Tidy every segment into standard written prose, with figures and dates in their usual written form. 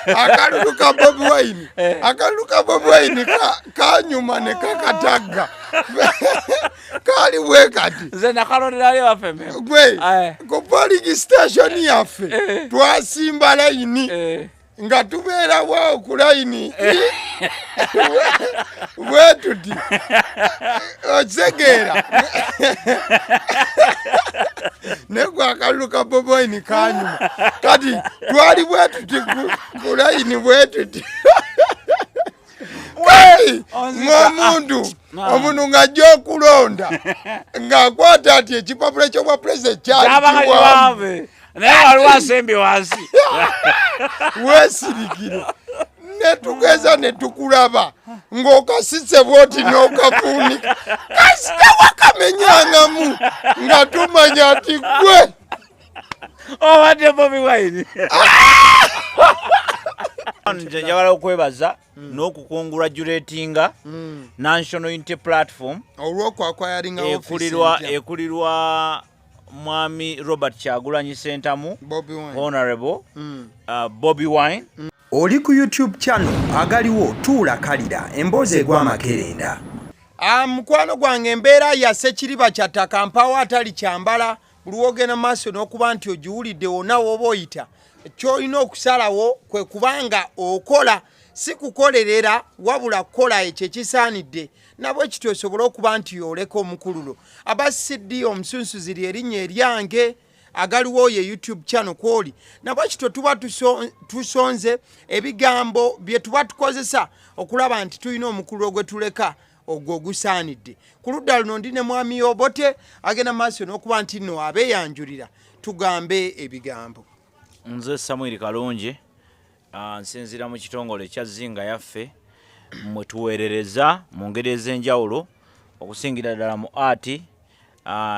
akalulu ka Bobi Wine akalulu ka Bobi Wine kanyuma ne kakatagga kali bwekati nze nakalondera ali waffe gwe ku polling station yaffe twasimba layini nga tubeera wao ku layini bwetuti okisegeera ne gwakalulu ka Bobi Wine kanyuma kati twali bwetuti ku layini bwetuti omuntu ng'ajja okulonda ng'akwata ati ekipapula ky'obwa pulezidenti kyali naye waliwo asembi wansi weesirikire ne tugeza ne tukulaba ng'okasitse bwoti n'okafuunika kasita wakamenyangamu nga tumanya ati gwe obadde Bobi Wine. Nze njagala okwebaza n'okukongratulatinga National Unity Platform olw'okwakwayalinga ekulirwa Mwami Robert Kyagulanyi Ssentamu Honorable Bobi Wine. Oli ku YouTube channel agaliwo tuula kalira emboozi egw'amakerenda. Mukwano gwange embeera yasse kiriba kya ttaka mpawo atali kyambala buli wogenda maaso n'okuba nti ogiwulidde wonna w'oba oyita ky'olina okusalawo kwe kubanga okola si kukolerera wabula kukola ekyo ekisaanidde nabwe kityo osobola okuba nti yoleka omukululo abasiddi omusunsuziri erinnya eryange agaliwo ye YouTube channel kwoli nabwe kityo tuba tusonze ebigambo bye tuba tukozesa okulaba nti tulina omukululo gwe tuleka ogwo ogusaanidde ku ludda luno ndi ne Mwami Obote agenda maaso n'okuba nti nno abeeyanjulira tugambe ebigambo. Nze Samuel Kalungi nsinzira mu kitongole kya Zinga yaffe mwe tuweerereza mu ngeri ez'enjawulo okusingira ddala mu ati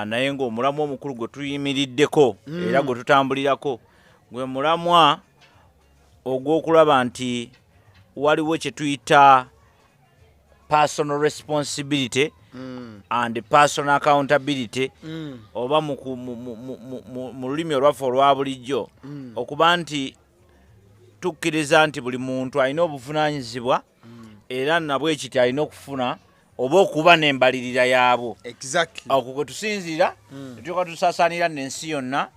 naye ng'omulamwa omukulu gwe tuyimiriddeko era gwe tutambulirako gwe mulamwa ogw'okulaba nti waliwo kye tuyita personal responsibility and personal accountability oba mu lulimi olwaffe olwa bulijjo okuba nti tukkiriza nti buli muntu alina obuvunaanyizibwa era nabwe ekiti alina okufuna oba okuba n'embalirira yaabo okwo kwe tusinzira tutuuka tusaasaanira n'ensi yonna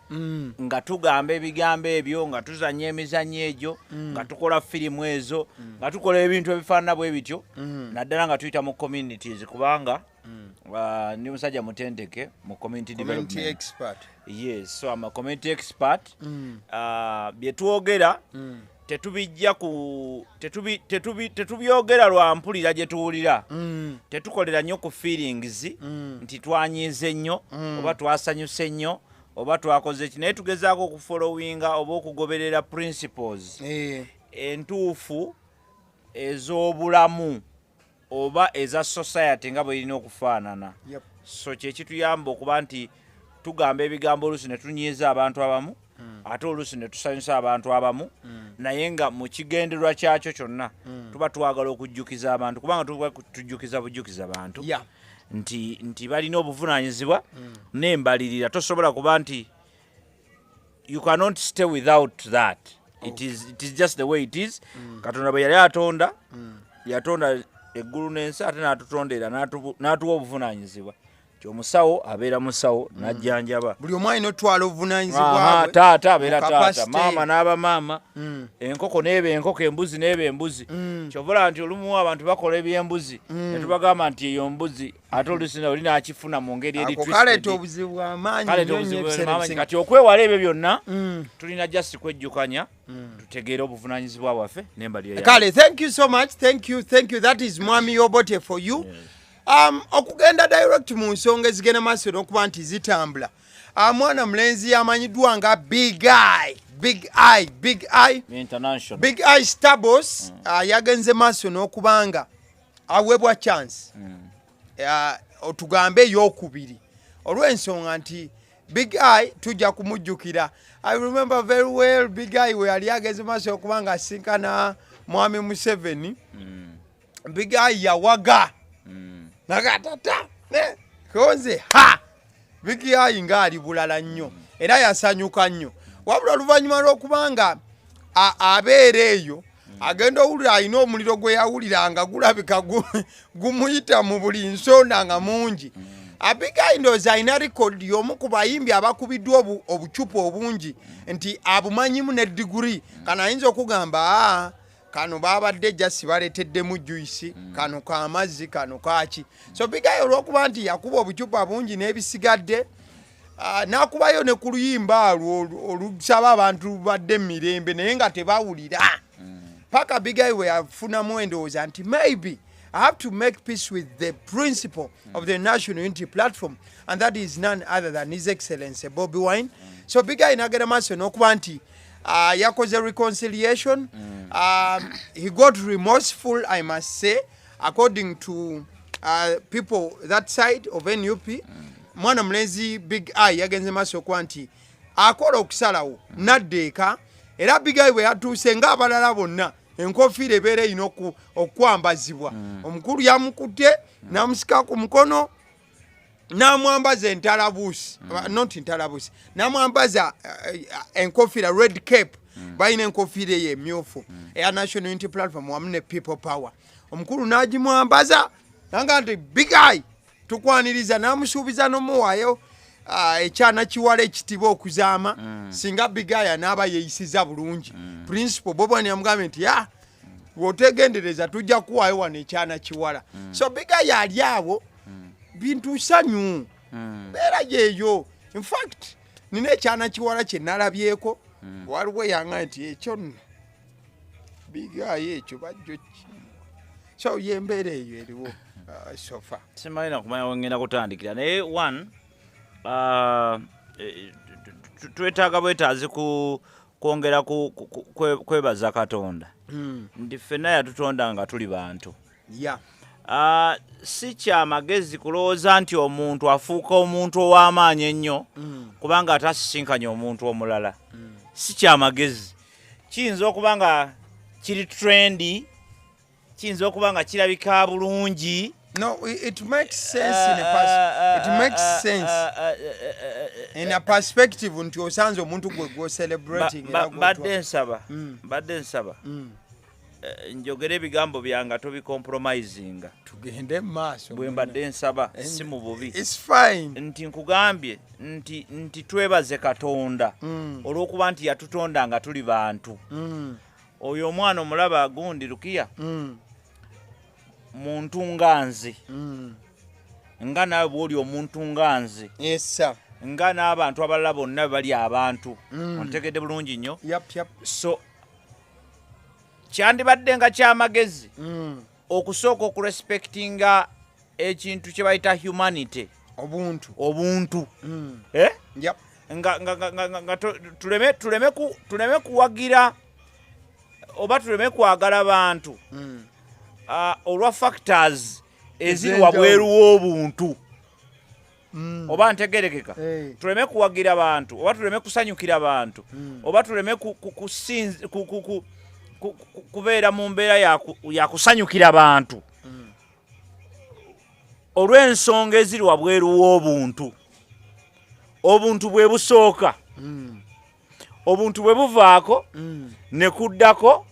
nga tugamba ebigambo ebyo nga tuzannya emizannyo egyo nga tukola firimu ezo nga tukola ebintu ebifaanana bwe bityo naddala nga tuyita mu communities kubanga ndi musajja mutendeke mu community development yes so I'm a community expert bye twogera tetubijja ku tetubyogera lwa mpulira gye tuwulira tetukolera nnyo ku feelings nti twanyiize nnyo oba twasanyuse nnyo oba twakoze ki naye tugezaako okufollowinga oba okugoberera principles entuufu ez'obulamu oba eza society nga bwe erina okufaanana so kyekituyamba okuba nti tugamba ebigambo oluusi ne tunyiiza abantu abamu ate oluusi ne tusanyusa abantu abamu naye nga mu kigendererwa kyakyo kyonna tuba twagala okujjukiza abantu kubanga tuba tujjukiza bujjukiza abantu nti balina obuvunaanyizibwa n'embalirira tosobola kuba nti you cannot stay without that. It is just the way it is. Katonda bwe yali atonda yatonda eggulu n'ensi ate n'atutondera n'atuwa obuvunaanyizibwa omusawo abeera musawo najjanjaba buli omu alina otwala obuvunaanyizibwa taata abeera taata maama n'aba maama enkoko n'eba enkoko embuzi n'eba embuzi kyovula nti olumu abantu bakola ebyembuzi ne tubagamba nti eyo mbuzi ate oluusi oli n'akifuna mu ngeri eri kaleeta obuzibu bw'amaanyi kati okwewala ebyo byonna tulina just kwejjukanya tutegeere obuvunaanyizibwa bwaffe n'embalirira kale thank you so much thank you that is Mwami Obote for you. Okugenda direct mu nsonga ezigenda maaso n'okuba nti zitambula mwana mulenzi amanyiddwa nga Big Eye Stabos yagenze maaso n'okubanga aweebwa chance otugambe ey'okubiri olw'ensonga nti Big Eye tujja kumujjukira. I remember very well Big Eye we yali agenze maaso okubanga asinkana Mwami Museveni. Big Eye yawaga nagatata konze Big Eye nga ali bulala nnyo era yasanyuka nnyo wabula oluvannyuma lw'okubanga abeera eyo agenda owulira alina omuliro gwe yawuliranga gulabika gumuyita mu buli nsonda nga mungi. Abigayi ndowooza alina likodi y'omu ku bayimbi abakubiddwa obucupa obungi nti abumanyimu ne diguri. Kano ayinza okugamba kano babadde jasi baleeteddemu juice, kano k'amazzi, kano kaki. So Abigayi olw'okuba nti yakuba obucupa bungi n'ebisigadde n'akubayo ne ku luyimba olusaba abantu badde mirembe naye nga tebawulira. Paka Abigayi we yafunamu endowooza nti maybe I have to make peace with the principle of the National Unity Platform, and that is none other than His Excellency Bobi Wine. So Abigayi n'agenda maaso n'okuba nti yakoze reconciliation. He got remorseful, I must say, according to people that side of NUP. Mwana mlezi Big Eye yagenze maaso okuba nti akola okusalawo n'addeeka, era Abigayi bwe yatuuse ng'abalala bonna enkofiira ebeera erina okwambazibwa. Omukulu yamukutte n'amusika ku mukono n'amwambaza entalabuusi, not entalabuusi, n'amwambaza enkofiira red cape. Balina enkofiira eyo emyufu eya National Unity Platform wamu ne People Power. Omukulu n'agimwambaza nanga nti Abigayi tukwaniriza, n'amusuubiza n'omuwaayo ekyana kiwala ekitiba okuzaama singa Abigayi anaaba yeeyisiza bulungi. Principal Bobi Wine yamugambye nti bw'otegendereza tujja kuwaayo wano ekyana kiwala. So Abigayi ali awo bintu sanyu beera yeeyo. In fact nina ekyana kiwala kye nalabyeko waliwo yanga nti ekyo nno Abigayi ekyo bajjo so yembeera eyo eriwo sofa. Simalina kumanya wengenda kutandikira naye one twetaaga bwetaazi kwongera kwebaza Katonda nti ffenna yatutonda nga tuli bantu. Si kyamagezi kulowooza nti omuntu afuuka omuntu ow'amaanyi ennyo kubanga atasisinkanye omuntu omulala. Si kyamagezi. Kiyinza okuba nga kiri trendy, kiyinza okuba nga kirabika bulungi. No, it makes sense in a perspective nti osanze omuntu gwe celebrating. Badde nsaba njogera ebigambo byange tobicompromisinga, tugende maaso. Bwe mbadde nsaba si mu bubi. It's fine. Nti nkugambye nti twebaze Katonda olw'okuba nti yatutonda nga tuli bantu. Oyo omwana omulaba agundi Lukiya muntu nga nze, nga naawe bw'oli omuntu nga nze, nga n'abantu abalala bonna bali abantu. Ontegedde bulungi nnyo. So kyandibadde nga kyamagezi okusooka okurespectinga ekintu kye bayita humanity, obuntu. Nga tuleme kuwagira oba tuleme kwagala bantu olwa factors eziri wabweru w'obuntu. Oba ntegerekeka. Tuleme kuwagira bantu oba tuleme kusanyukira bantu oba tuleme kubeera mu mbeera ya kusanyukira bantu olw'ensonga eziri wabweru w'obuntu. Obuntu bwe busooka, obuntu bwe buvaako ne kuddako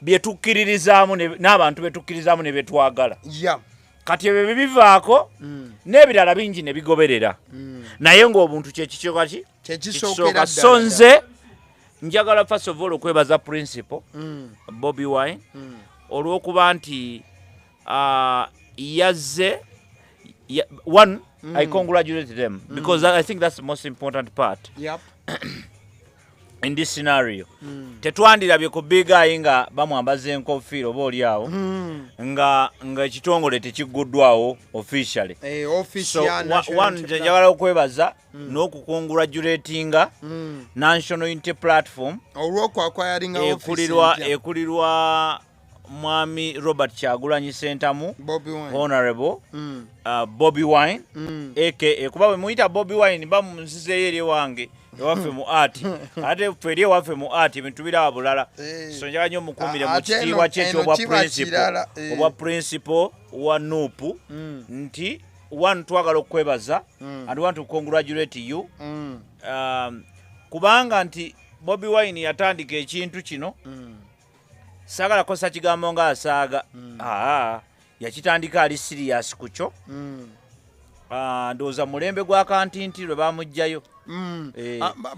bye tukkiririzaamu n'abantu be tukkiririzaamu ne bye twagala. Kati ebyo bivaako n'ebirala bingi ne bigoberera. Naye ng'obuntu kyekisooka. So nze njagala first of all okwebaza principal Bobi Wine olw'okuba nti yazze. One, I congratulate them because I think that's the most important part. In this scenario. Tetwandirabye ku Big Eye nga bamwambaza enkofiira oba oli awo nga ekitongole tekigguddwawo officially. So one njagala okwebaza n'okukongratulatinga National Unity Platform ekulirwa Mwami Robert Kyagulanyi Ssentamu Honorable Bobi Wine aka kuba bwe muyita Bobi Wine bamunzizeeyo eri wange ewaffe mu art ate feri ewaffe mu art ebintu biraba bulala. So njagala nnyo mukumire mu kitiibwa kye obwa principal wa NUP nti one twagala okwebaza and want to congratulate you kubanga nti Bobi Wine yatandika ekintu kino sagala kosa kigambo nga asaaga yakitandika ali serious kucho ndowooza mulembe gwa kantinti lwe bamugjayo.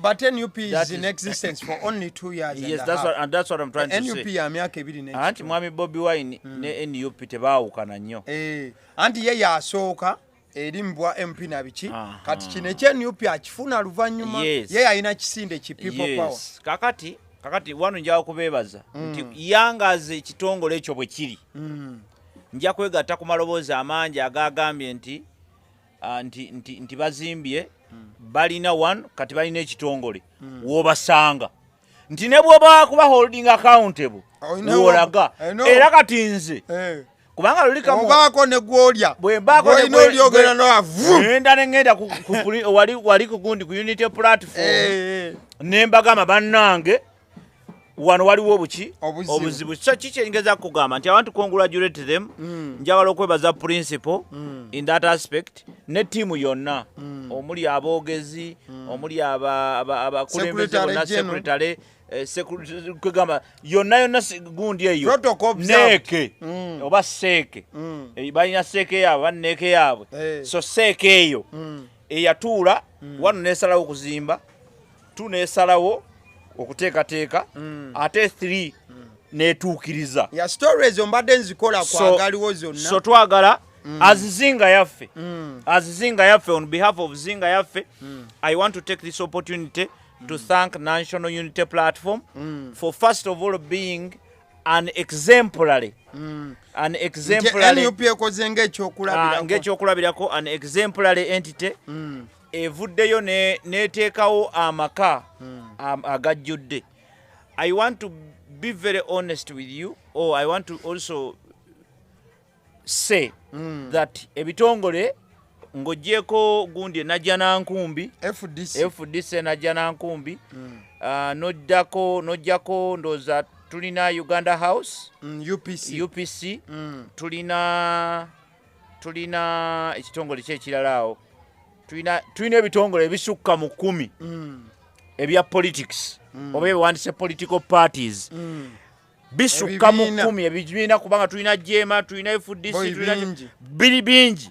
But NUP is in existence for only 2 years. Yes, that's what I'm trying to NUP say. ya myaka 2 n'ekitundu. Anti mwami Bobi Wine ne NUP tebaawukana nnyo. Anti ye yasooka erimbwa MP na biki kati kino ekye NUP akifuna luvannyuma ye alina kisinde ki people power. Kakati wano njawo kubeebaza nti yangaze ekitongole ekyo bwe kiri. Nja kwegatta ku maloboozi amangi agagambye nti bazimbye balina one kati balina ekitongole wobasanga nti ne bwoba kuba holding accountable wolaga era kati nze kubanga lulikamu obako ne gwolya bwembako ne gwolya no avu ngenda wali kugundi ku unity platform nembagama bannange wano waliwo obuzibu so kiki ngeza kugamba nti I want to congratulate them njagala okwebaza principal in that aspect ne team yonna omuli aboogezi omuli abakulembeze bonna secretary kugamba yonna gundi eyo neeke oba seeke balina seeke yaabwe banneeke yaabwe so seeke eyo eyatuula wano nesalawo okuzimba tu nesalawo okuteekateeka ate 3 netuukiriza ya stories ombadde nzikola kwagaliwo zonna so twagala azizinga yaffe on behalf of zinga yaffe I want to take this opportunity to thank National Unity Platform for first of all being an exemplary NUP ekoze ng'ekyokulabirako an exemplary entity evuddeyo neteekawo amaka agajjudde. I want to be very honest with you, or I want to also say that ebitongole ng'oggyeko gundi Najjanankumbi FDC Najjanankumbi n'ojjako ndowooza tulina Uganda House UPC tulina ekitongole kyekirala awo tulina ebitongole ebisukka mu 10 ebya politics oba bewandise political parties bisukka mu 10 ebibiina kubanga tulina Jema tulina FDC tulina biri bingi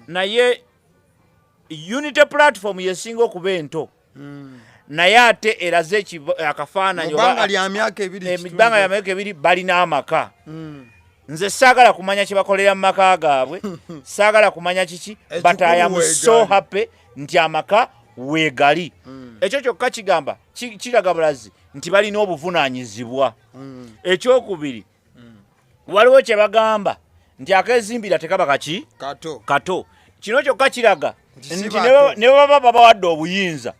naye Unity Platform yesinga okuba ento naye ate eraze akafaananyi oba lya myaka 2 balina amaka nze saagala kumanya kye bakolera mu maka gaabwe saagala kumanya kiki but I am so happy nti amaka weegali ekyo kyokka kigamba kiraga bulazi nti balina obuvunaanyizibwa ekyokubiri waliwo kye bagamba nti akezimbira tekaba kaki kato kino kyokka kiraga nti ne baba babawadde obuyinza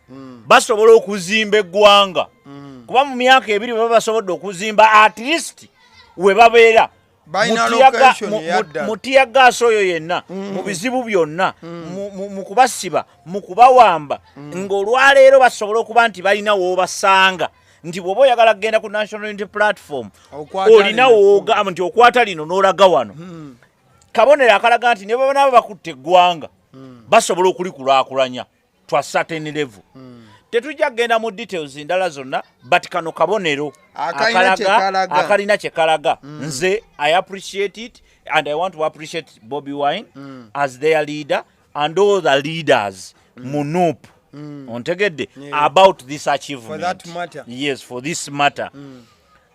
basobola okuzimba eggwanga kuba mu myaka 2 baba basobodde okuzimba at least we babeera mutiyagaaso oyo yenna mu bizibu byonna mu kubasiba mu kubawamba ng'olwaleero basobola okuba nti balina woobasanga nti bw'oba oyagala kugenda ku National Unity Platform olina woogamba nti okwata lino n'olaga wano kabonero akalaga nti ne baba nabo bakutte eggwanga basobola okulikulaakulanya to a certain level. Tetujja kugenda mu details ndala zonna but kano kabonero akalina kye kalaga nze I appreciate it and I want to appreciate Bobi Wine as their leader and all the leaders munup ontegedde about this achievement for that matter. Yes, for this matter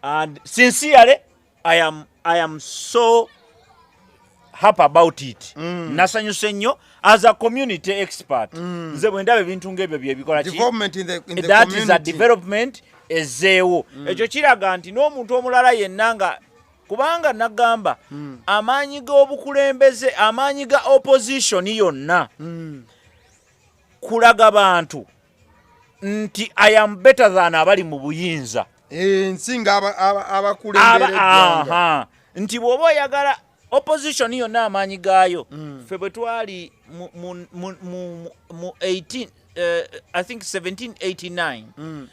and sincerely I am so happy about it. Nasanyuse nnyo as a community expert. Nze bwe ndaba ebintu ng'ebyo bye bikola ki development in the that community. Is a development ezeewo. Ekyo kiraga nti n'omuntu omulala yenna nga kubanga nagamba amaanyi g'obukulembeze amaanyi ga opposition yonna kulaga bantu nti I am better than abali mu buyinza nsinga abakulembere nti bw'oba oyagala opposition yonna amaanyi gaayo ffe bwe twali mu 18 I think 1789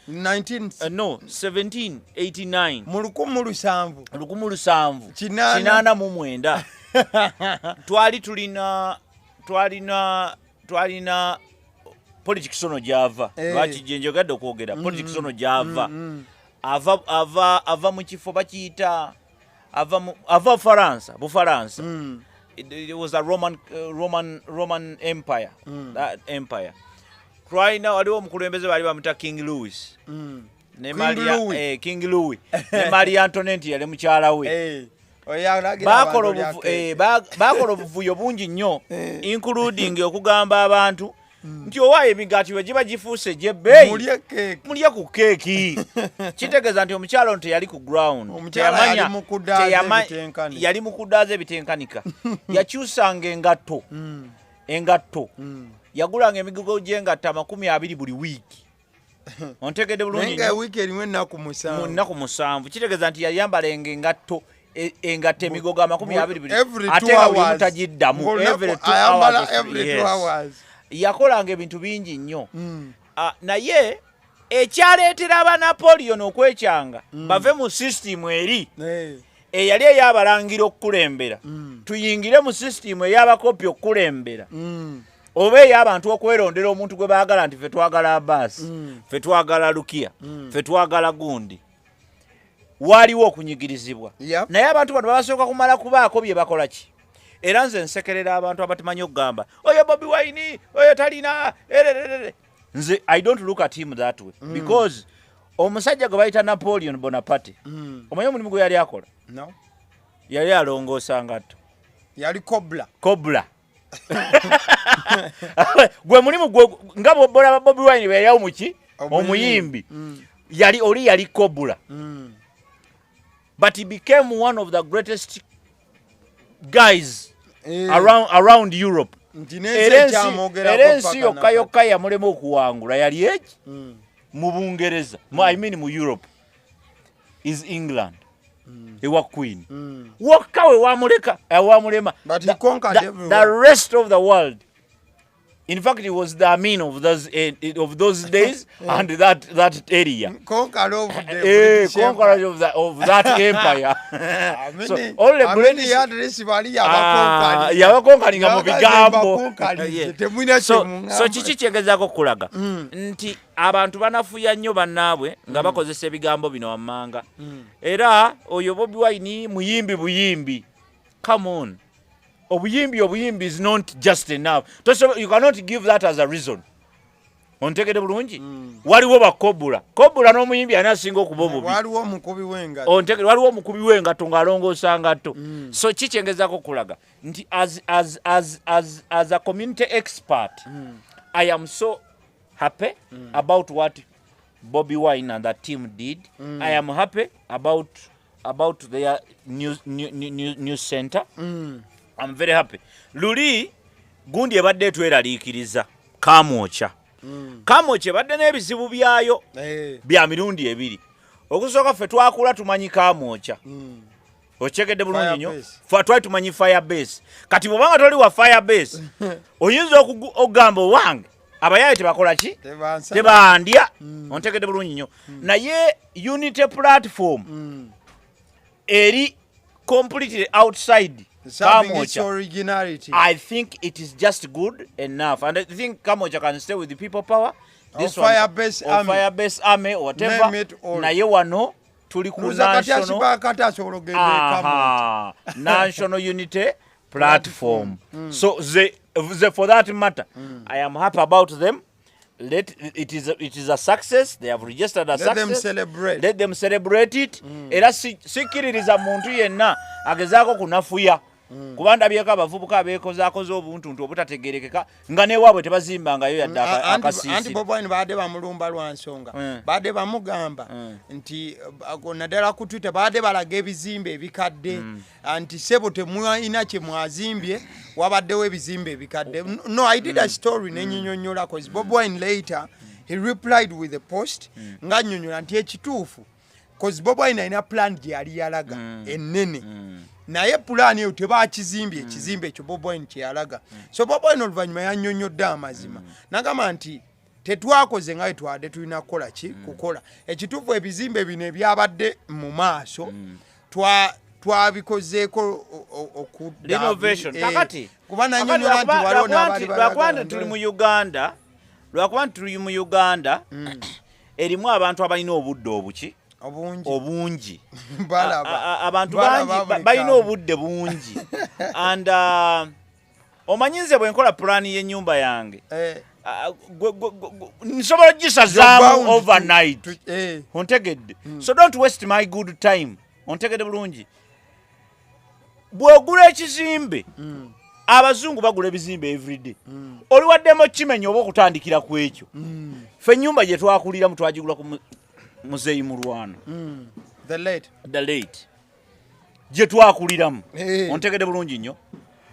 1789 mu 1789 twali tulina politics ono gyava lwaki gyenjogadde okwogera politics ono gyava ava mu kifo bakiyita ava Bufaransa. It was a Roman Empire. That empire. Right now, waliwo omukulembeze bali bamuta King Louis. King Louis. Ne Marie Antoinette yali mukyala we. Bakola obuvuyo bungi nnyo, including okugamba abantu nti owaayo emigaati we giba gifuuse gyebbeeyi mulye ku keeki. Kitegeeza nti omukyala ono teyali ku ground, yali mu kuddaaza ebitenkanika. Yakyusanga engatto yagulanga emigogo gy'engatto 20 buli wiiki. Ontegedde bulungi nnyo wiiki erimu ennaku 7. Kitegeeza nti yayambalenga engatto emigogo 20 buli ate nga buli mutagiddamu every 2 hours. Yakolanga ebintu bingi nnyo. Naye ekyaleetera aba Napoleon okwekyanga bave mu system eri eyali ey'abalangira okukulembera tuyingire mu system ey'abakopi okukulembera oba ey'abantu okwerondera omuntu gwe baagala nti ffe twagala Abbas, ffe twagala Lukia, ffe twagala Gundi. Waliwo okunyigirizibwa. Naye abantu bano babasooka kumala kubaako bye bakola ki? Era nze nsekerera abantu abatamanyi okugamba oyo Bobi Wine oyo talina nze I don't look at him that way because omusajja gwe bayita Napoleon Bonaparte omanyi omulimu gwe yali akola? No. Yali alongoosa ngatto. Yali Cobra. Gwe mulimu gwe nga Bobi Wine bwe yawo muki omuyimbi yali Cobra. But he became one of the greatest guys around Europe. Erensi yokka yamulema okuwangula yali eki mu Bungereza, I mean mu Europe is England. Ewa Queen. Wokka we wamulema. But he conquered everyone. The rest of the world. In fact, it was the Amin of those days and that area. Conqueror of that empire. So only British yabakonkalinga mu bigambo. So kiki kyegezaako okulaga nti abantu banafuya nnyo bannaabwe nga bakozesa ebigambo bino wammanga. Era oyo Bobi Wine buyimbi. Come on. Obuyimbi is not just enough. You cannot give that as a reason. Ontegede bulungi? Waliwo bakobula. Kobula n'omuyimbi ani asinga okuba obubi. Waliwo omukubi wenga. Waliwo omukubi wenga tungalongoosa ngatto. So kikyengezaako okulaga nti as a community expert, I am so happy about what Bobi Wine and the team did. I am happy about their news center. I'm very happy. Luli Gundi ebadde etweraliikiriza kamwocha. Kamwocha ebadde n'ebizibu byayo bya mirundi 2. Okusooka ffe twakula tumanyi kamwocha. Ochekedde bulungi nnyo. Ffe twali tumanyi Firebase. Kati bw'obanga toli wa Firebase oyinza okugamba wange abayaye tebakola ki? Tebandya. Ontegedde bulungi nnyo. Naye Unity platform eri completely outside its originality. I think it is just good enough, and I think Kamocha can stay with the people power. This or Firebase Army, whatever. Naye wano tuli ku national unity platform. So for that matter, I am happy about them. It is a success. They have registered a success. Let them celebrate it. Era sikiririza muntu yenna agezaako kunafuya. Kubanda byeka abavubuka abekozaakoze obuntu obutategerekeka nga newaabwe tebazimbangayo yadde akasisi. Anti Bobi Wine baadde bamulumba lwa nsonga. Baadde bamugamba nti naddala ku Twitter baadde balaga ebizimbe ebikadde anti sebo temulina kye mwazimbye wabaddewo ebizimbe ebikadde. No, I did a story n'ennyonnyola cause Bobi Wine later he replied with a post nga nnyonnyola nti ekituufu cause Bobi Wine alina plan gye yali yalaga ennene. Naye pulani eyo tebakizimbye ekizimbe ekyo Bobi Wine kye yalaga. So Bobi Wine oluvannyuma yannyonnyodde amazima. N'agamba nti tetwakoze nga twadde tulina kukola ki kukola. Ekituufu ebizimbe bino ebyabadde mu maaso twabikozeeko renovation. Kakati kuba nannyonnyola nti waliwo n'abali balaganda tuli mu Uganda lwakuba tuli mu Uganda erimu abantu abalina obudde obungi abantu bangi balina obudde bungi and omanyize bwe nkola plan y'ennyumba yange nsobola gisazaamu overnight ontegedde so don't waste my good time ontegedde bulungi bw'ogula ekizimbe abazungu bagula ebizimbe everyday oli waddemu kimenya oba okutandikira ku ekyo ffe ennyumba gye twakuliramu twagigula ku muzeeyi Mulwana the late gye twakuliramu ontegedde bulungi nnyo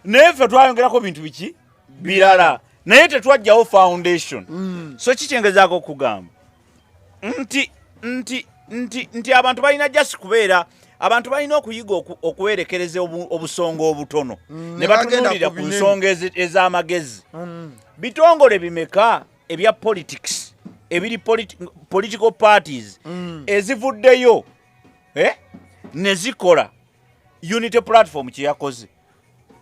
naye ffe twayongerako bintu biki birala naye tetwajjawo foundation so kikyengezaako okugamba nti abantu balina just kubeera abantu balina okuyiga okuwerekereza obusonga obutono ne batunuulira ku nsonga ez'amagezi bitongole bimeka ebya politics ebiri political parties ezivuddeyo ne zikola unity platform kyeyakoze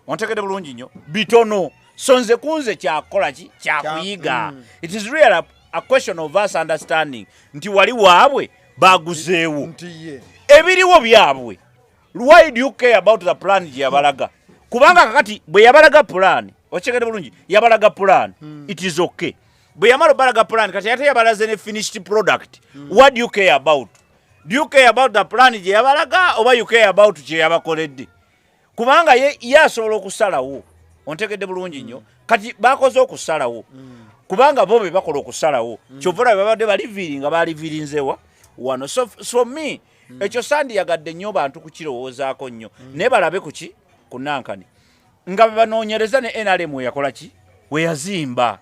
ontegedde bulungi nnyo bitono so nze kunze kyakola kyakuyiga it is really a question of us understanding nti wali waabwe baguzeewo ebiriwo byabwe why do you care about the plan gye yabalaga kubanga kakati bwe yabalaga plan otegedde bulungi yabalaga plan it is okay bwe yamala balaga plan kati ate yabalaze ne finished product what do you care about the plan gye yabalaga oba you care about gye yabakoledde kubanga ye asobola okusalawo ontegedde bulungi nnyo kati bakoze okusalawo kubanga bo be bakola okusalawo kyovula babadde baliviiringa baliviirinzewa wano so from me ekyo sandi yagadde nnyo bantu kukirowoozaako nnyo naye balabe kuki ku Nankani nga banoonyereza ne NRM yakola ki weyazimba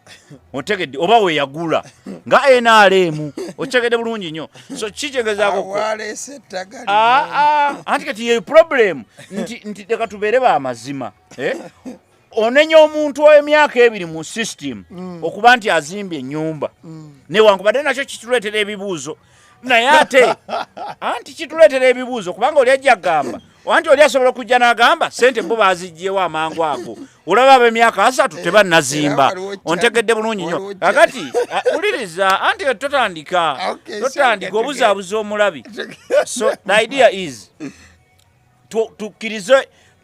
otegedde oba weyagula nga NRM otegedde bulungi nnyo so kikyengezaako anti kati ye problem nti leka tubeere baamazima onenya omuntu ow'emyaka ebiri mu system okuba nti azimbye ennyumba newankubadde nakyo kituleetera ebibuuzo naye ate anti kituleetera ebibuuzo kubanga oli ajja gamba anti oli asobola okujja n'agamba sente bo baazijjeewo amangu ago olaba ab'emyaka 3 tebannazimba ontegedde bulungi nnyo kakati uliriza anti totandika obuzaabuza omulabi so the idea is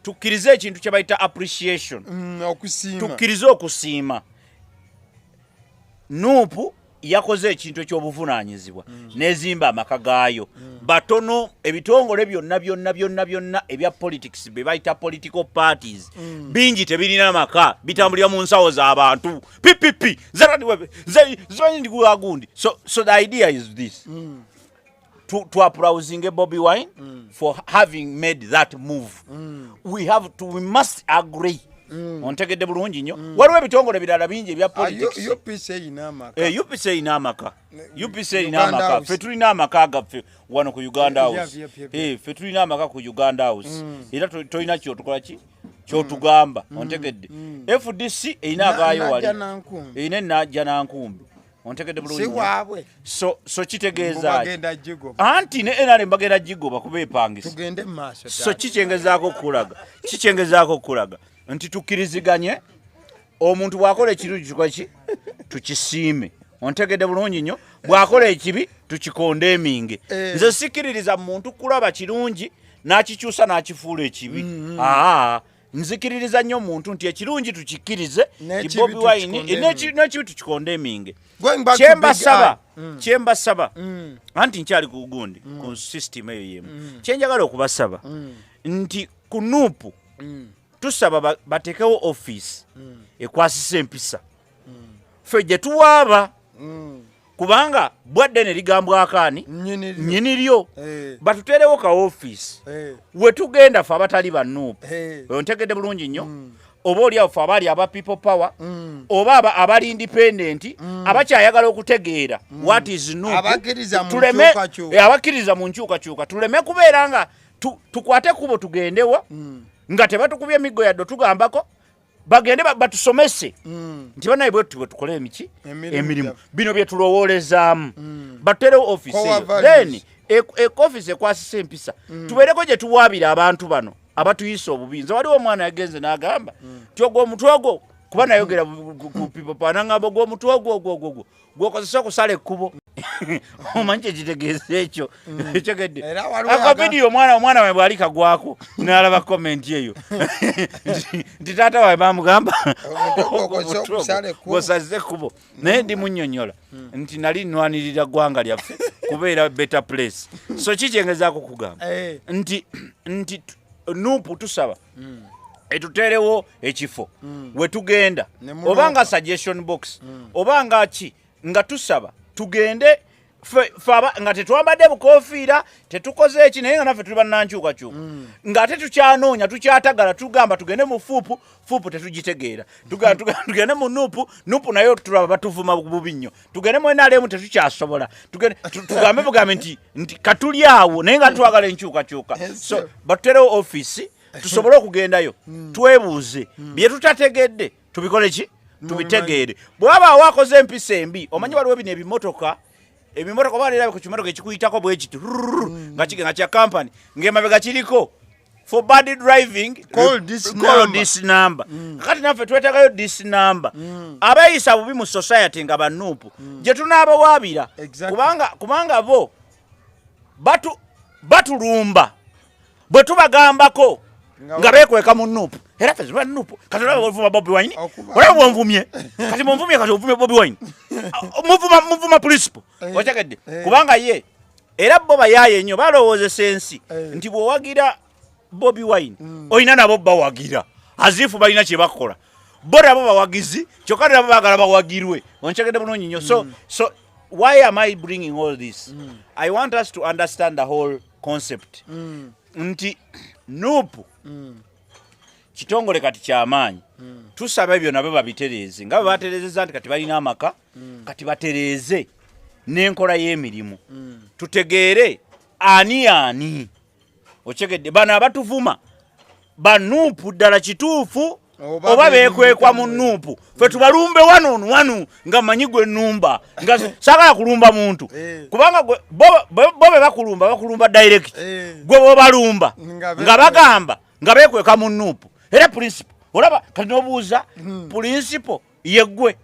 tukkirize ekintu kye bayita appreciation tukkirize okusiima Nuupu yakoze ekintu ekyobuvunaanyizibwa nezimba amaka gaayo batono ebitongole byonna ebya politics be bayita political parties bingi tebirina amaka bitambulira mu nsawo z'abantu pipipi zanyi ndikuagundi so the idea is this to applauding Bobi Wine for having made that move we must agree ontegedde bulungi nnyo waliwo ebitongole birala bingi ebya politics UPC ina amaka ffe tulina amaka gaffe wano ku Uganda House ffe tulina amaka ku Uganda House era tolina kyotukola ki kyotugamba ontegedde FDC erina agaayo wali erina enajja nankumbi ontegedde bulungi so kitegeeza anti ne NRM bagenda jigoba kuba epangisa so kikyengezaako okulaga nti tukkiriziganye omuntu bw'akola ekirungi tukoki tukisiime ontegedde bulungi nnyo bw'akola ekibi tukikondeeminge nze sikkiririza muntu kulaba kirungi n'akikyusa n'akifuula ekibi nzikiririza nnyo omuntu nti ekirungi tukikkirize Bobi Wine n'ekibi tukikondeeminge kyembasaba anti nkyali ku gundi ku system eyo yemu kyenjagala okubasaba nti ku Nuupu tusaba batekewo office ekwasisa empisa ffe gye tuwaaba kubanga bwadde ne ligambwa akaani nnyini lyo batuteerewo ka office we tugenda ffe abatali ba Nuupu ontegedde bulungi nnyo oba oliawo ffe abaali aba people power oba abali independent abakyayagala okutegeera what is Nuupu abakkiriza mu nkyukakyuka tuleme kubeera nga tukwate kubo tugendewa nga tebatukubye emiggo yadde tugambako bagende batusomese nti banaye bwe tukole emirimu bino bye tulowoolezaamu batuteerewo office eyo then office ekwasisa empisa tubeereko gye tuwaabira abantu bano abatuyisa obubinza waliwo omwana yagenze n'agamba ti ogwo omutwe ogwo kuba nayogera ku people panangabo gwo mutwe ogwo gwokozesa kusala ekkubo omanye kitegeeza ekyo ekegedde ako video omwana we bwalika gwako n'alaba comment eyo nti taata wawe bamugamba gwosaze ekkubo naye ndi munnyonnyola nti nali nnwanirira ggwanga lyaffe kubeera better place so kikyengezaako kugamba nti nupu tusaba etuterewo ekifo wetugenda obanga suggestion box obanga ki nga tusaba tugende faba nga tetwambadde bukofiira tetukoze eki naye nga naffe tuli bannankyukakyuka nga ate tukyanoonya tukyatagala tugamba tugende mu fuupu tetugitegeera tugende mu nupu nayo tulaba batuvuma bubi nnyo tugende mu NRM tetukyasobola tugambe nti katuli awo naye nga twagala enkyukakyuka so batuterewo office tusobole okugendayo twebuuze bye tutategedde tubikole ki tubitegeere bwaba wakoze empisa embi omanyi waliwo bino ebimotoka balirabe ku kimotoka ekikuyitako bwe kiti nga kya company ng'emabega kiriko for bad driving call this number kati naffe twetagayo this number abayisa bubi mu society nga banuupu gye tunaabawaabira kubanga bo batulumba bwe tubagambako nga beekweka mu nuupu era ffe ziba nuupu kati olaba bwovuma Bobi Wine olaba bwonvumye kati monvumye kati ovume Bobi Wine muvuma principle okyagedde kubanga ye era bo bayaye nnyo balowoozesa ensi nti bw'owagira Bobi Wine olina nabo bawagira azifu balina kye bakola bo nabo bawagizi kyokka nabo baagala bawagirwe onkyagedde bulungi nnyo so why am I bringing all this I want us to understand the whole concept nti nuupu kitongole kati kyamaanyi tusaba ebyo nabo babitereeze nga batereezeza nti kati balina amaka kati batereeze n'enkola y'emirimu tutegeere ani okyegedde bano abatuvuma banuupu ddala kituufu oba beekwekwa mu nuupu ffe tubalumbe wanu nga manyi gwe nnumba nga saagala kulumba muntu kubanga bo be bakulumba direct gwe bobalumba nga bagamba nga beekweka mu nuupu era principle olaba kati nobuuza principle yeggwe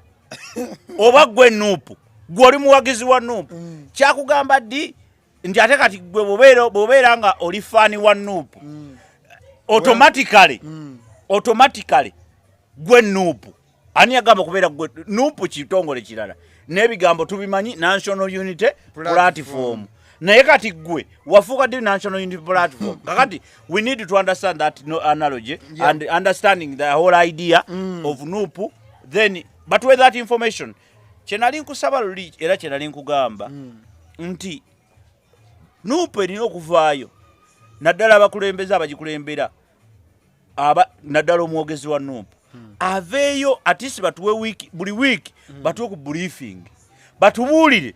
oba gwe nuupu gw'oli muwagizi wa nuupu kyakugamba ddi nti ate kati gwe bw'obeera nga oli faani wa nuupu automatically gwe nuupu ani agamba kubeera gwe nuupu kitongole kirala n'ebigambo tubimanyi National Unity Platform naye kati gwe wafuuka ddi National Unity Platform kakati we need to understand that analogy and understanding the whole idea of nuupu then but with that information kyenali nkusaba luli era kyenali nkugamba nti nuupu erina okuvaayo naddala abakulembeze abagikulembera naddala omwogezi wa nuupu aveeyo atisi batuwe buli wiiki batuwe ku briefing batubuulire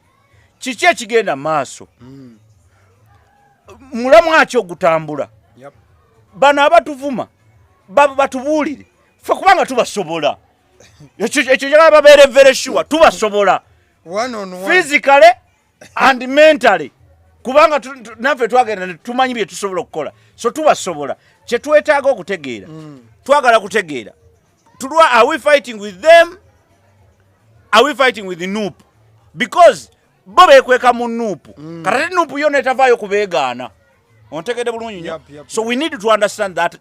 kiki ekigenda maaso mulamwa ki ogutambula bano abatuvuma batubuulire ffe kubanga tubasobola ekyo kyagala babeere very sure tubasobola physically and mentally kubanga naffe twagenda tumanyi bye tusobola okukola so tubasobola kyetwetaaga okutegeera twagala kutegeera are we fighting with them are we fighting with the nuupu because bo beekweka mu nuupu kati nuupu yo netavaayo kubeegaana ontegedde bulungi nnyo so we need to understand that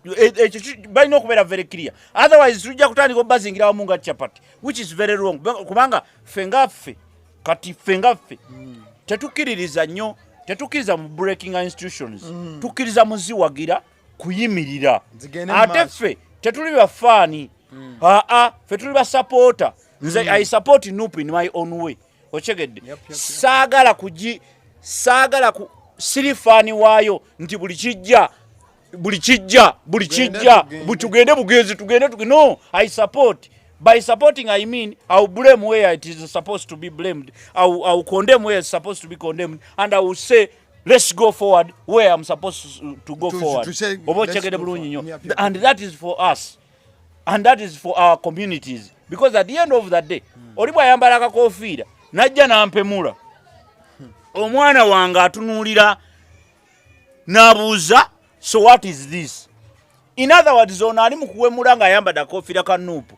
balina okubeera very clear otherwise tujja kutandika obazingira wamu nga chapati which is very wrong kubanga ffe ngaffe tetukkiririza nnyo tetukkiriza mu breaking institutions tukkiriza muziwagira kuyimirira ate ffe tetuli bafaani ffe tuli basupporter nze I support nuupu in my own way okyegedde saagala sirifaani waayo nti buli kijja tugende bugenzi tugende no I support by supporting I mean I'll blame where it is supposed to be blamed I'll condemn where it's supposed to be condemned and I will say let's go forward where I'm supposed to go forward and that is for us and that is for our communities because at the end of the day oli bw'ayambala akakofiira najja nampemula omwana wange atunuulira n'abuuza so what is this in other words ono ali mu kuwemula ng'ayambadde akakofiira ka nuupu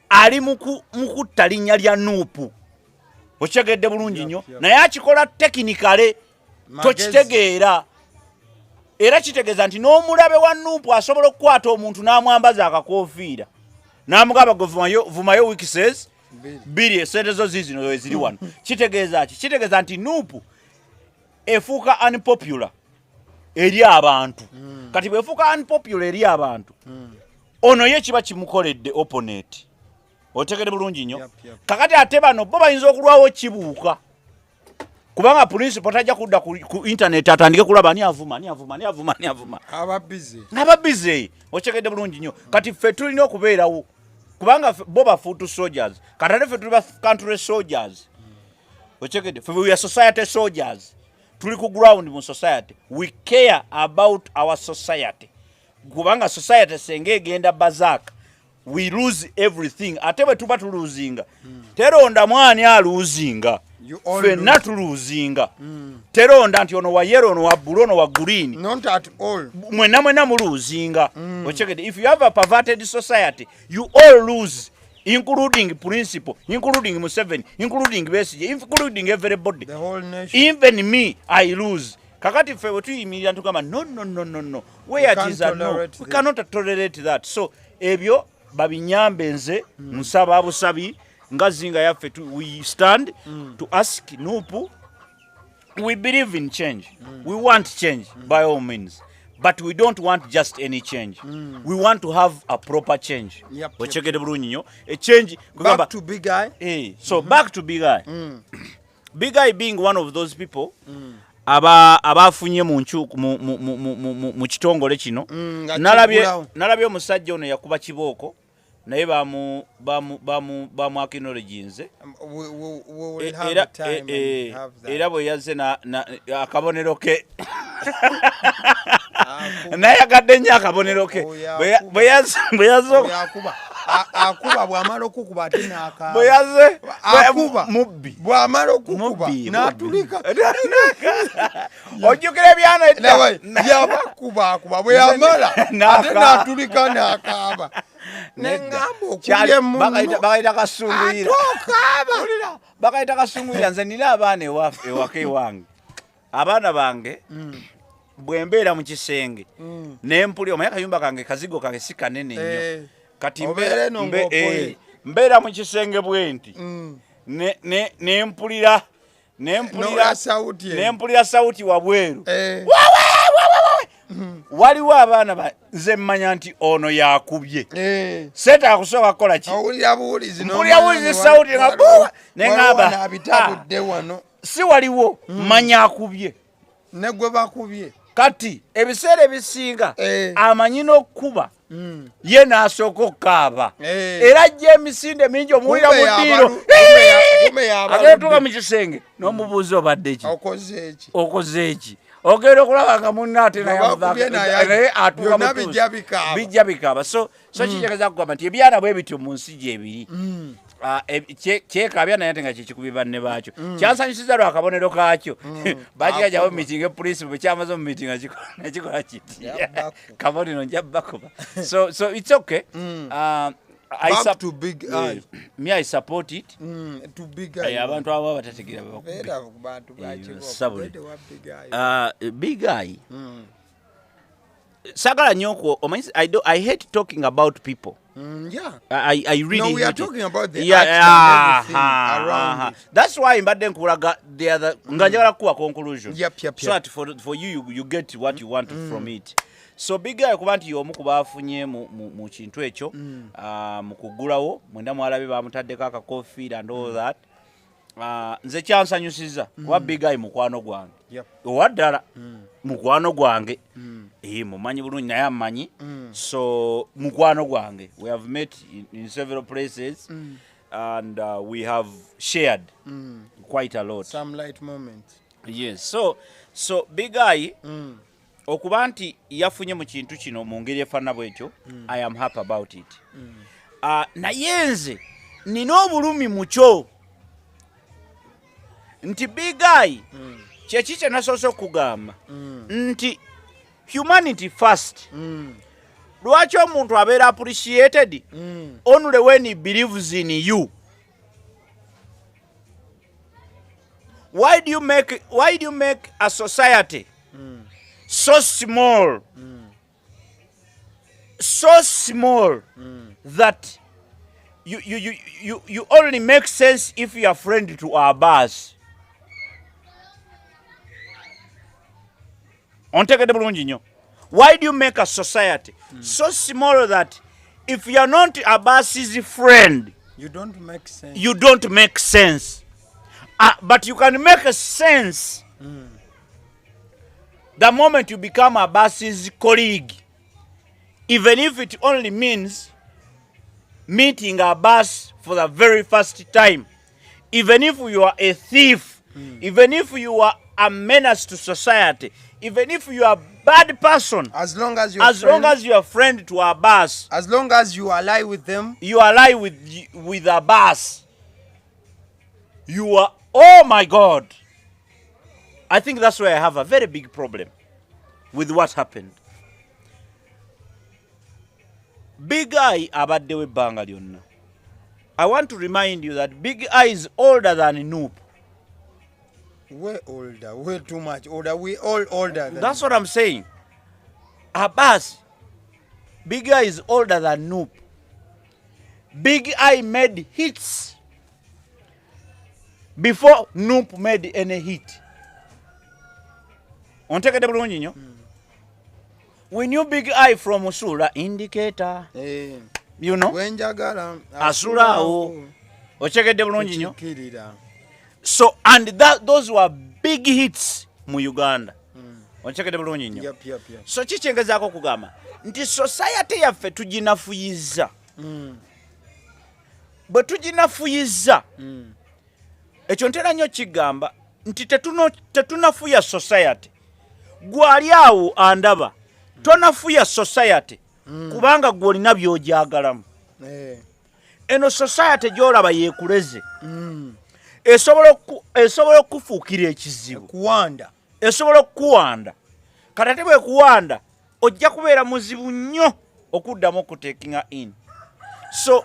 ali mukutta linnya lya Nuupu. Okitegedde bulungi nnyo naye akikola tekinikale tokitegeera era kitegeeza nti n'omulabe wa Nuupu asobola okukwata omuntu n'amwambaza akakoofiira n'amugamba vumayo wiki says biri esente zo zizino eziri wano. Kitegeeza ki? Kitegeeza nti Nuupu efuuka unpopular eri abantu. Kati bwefuuka unpopular eri abantu ono ye kiba kimukoledde opponent. Otegedde bulungi nnyo. Kakati ate bano bo bayinza okulwawo kibuuka kubanga principal tajja kudda ku internet atandike kulaba ani avuma. Aba busy. Otegedde bulungi nnyo. Kati ffe tulina okubeerawo kubanga bo bafuutu soldiers. Kati ffe tuli ba country soldiers. Otegedde ffe we are society soldiers. Tuli ku ground mu society. We care about our society. Kubanga society senge egenda bazaka. We lose everything. Ate bwe tuba tuluzinga. Teronda mwani aluzinga. Fenna tuluzinga. Teronda nti ono wa yellow, ono wa blue, ono wa green. Not at all. Mwena muluzinga. Ochekede. If you have a perverted society, you all lose. Including principal, including Museveni, including Besigye, including everybody. The whole nation. Even me, I lose. Kakati fe wetu imilia tukama no. Where it is no. We cannot tolerate that. So, ebyo babinyambe nze musaba abusabi ngazinga yaffe we stand to ask Nuupu. We believe in change. We want change by all means. But we don't want just any change. We want to have a proper change. Ochegede bulungi nnyo. A change back to Big Eye. So back to Big Eye. Big Eye being one of those people abafunye mu kitongole kino. Nalabye omusajja ono yakuba kibooko naye bamu acknowledge nze. Era bwe yazze akabonero ke nayagadde nnyo akabonero ke bwe yazze akuba bw'amala okukuba ate n'akaaba. Bwe yazze mubbi bw'amala okukuba n'atulika. Ojjukira ebyana yabakuba bwe yamala ate n'atulika n'akaaba. Nengamba okulya munno bakaita kasunguyira. Bakaita kasunguyira nze nina abaana ewaka ewange. Abaana bange bwe mbeera mu kisenge n'empulira omanyi akayumba kange kazigo kange si kanene nnyo. Kati mbeera mu kisenge bwe nti n'empulira sauti wabweru. Waliwo abaana nze mmanya nti ono yakubye. Sente akusooka kukola ki? Owulira buwulizi sauti nga buwa neŋŋamba wano. Si waliwo manya akubye. Ne gwe bakubye. Kati ebiseera ebisinga amanyi n'okkuba ye n'asooka okukaaba. Era ajja emisinde mingi omuwulira mu ddiiro. Ageetuuka mu kisenge n'omubuuza obadde ki? Okoze eki? Ogenda okulaba nga munna ate naye atuuka mu bijja bikaaba. So kitegeeza kugamba nti ebyana bwe bityo mu nsi gyebiri. Kyekaabya naye ate nga kyekikubi banne baakyo. Kyansanyusiza lwa kabonero kaakyo. Bakigajjawo mu mitingi epoliisi bwe kyamaze mu mitingi nakikola kiti. Kabonero nja bakuba. So it's okay. Back to Big Eye. Me I support it. To Big Eye. Abantu abo batategeera Big Eye. Sagala nyoko. I hate talking about people. Yeah. I really. No, we are talking about the act and everything around it. That's why mbadde nkulaga the other ngajagala kuwa conclusion. Yep. So that for you get what you want from it. So Big Eye kuba nti y'omu ku baafunye mu kintu ekyo mu kugulawo mwenda mwalabe bamutaddeko akakoofiira and all that. Nze kyansanyusiza kuba Big Eye mukwano gwange. Owaddala mukwano gwange. Mumanyi bulungi naye amanyi. So mukwano gwange. We have met in several places and we have shared quite a lot. Some light moments. Yes. So Big Eye okuba nti yafunye mu kintu kino mu ngeri efaana bwetyo, I am happy about it. Naye nze nina obulumi mu kyo nti Big Eye kyeki kye nasoose okugamba nti humanity first. lwaki omuntu abeera appreciated only when he believes in you. Why do you make a society so small, that you only make sense if you are friend to our boss? Why do you make a society so small that if you are not a boss's friend, you don't make sense? You don't make sense. But you can make a sense the moment you become a boss's colleague, even if it only means meeting a boss for the very first time, even if you are a thief, even if you are a menace to society, even if you are a bad person, as long as you are a friend to a boss, as long as you ally with them, you ally with a boss, you are, oh my God. I think that's why I have a very big problem with what happened. Big Eye abaddewo ebbanga lyonna. I want to remind you that Big Eye is older than Noop. We're older. We're too much older. We all older. That's what I'm saying. Abbas, Big Eye is older than Noop. Big Eye made hits before Noop made any hit. Ontekede bulungi nnyo. We knew Big Eye from Usula Indicator. You know? Wenjagala Asulao. Ochekedde bulungi nnyo. So, and those were big hits mu Uganda. Ochekedde bulungi nnyo. Yep. So kikyengezaako kugamba nti society yaffe tuginafuyiza. Bwe tuginafuyiza, ekyo ntera nnyo kigamba nti tetunafuya society. Gwali awo andaba tonafuya society kubanga gwolina by'ogyagalamu. Eno society gy'olaba yeekuleze. Esobola okufuukira ekizibu. Esobola okukuwanda. Kati bwe kuwanda ojja kubeera muzibu nnyo okuddamu okuteekinga in. So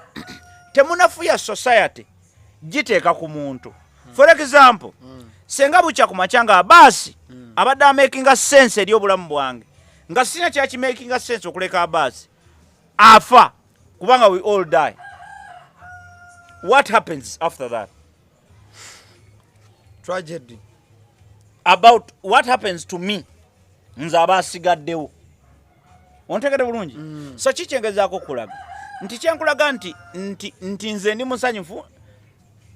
temunafuya society giteeka ku muntu. For example, senga bukya ku makyanga Abbas abadde amakinga sense eri obulamu bwange nga sina kyakimakinga sense okuleka Abbas afa kubanga we all die. What happens after that? Tragedy. About what happens to me nze abasigaddewo. Ontegede bulungi? So kikyengezaako okulaga nti kyenkulaga nti nze ndi musanyufu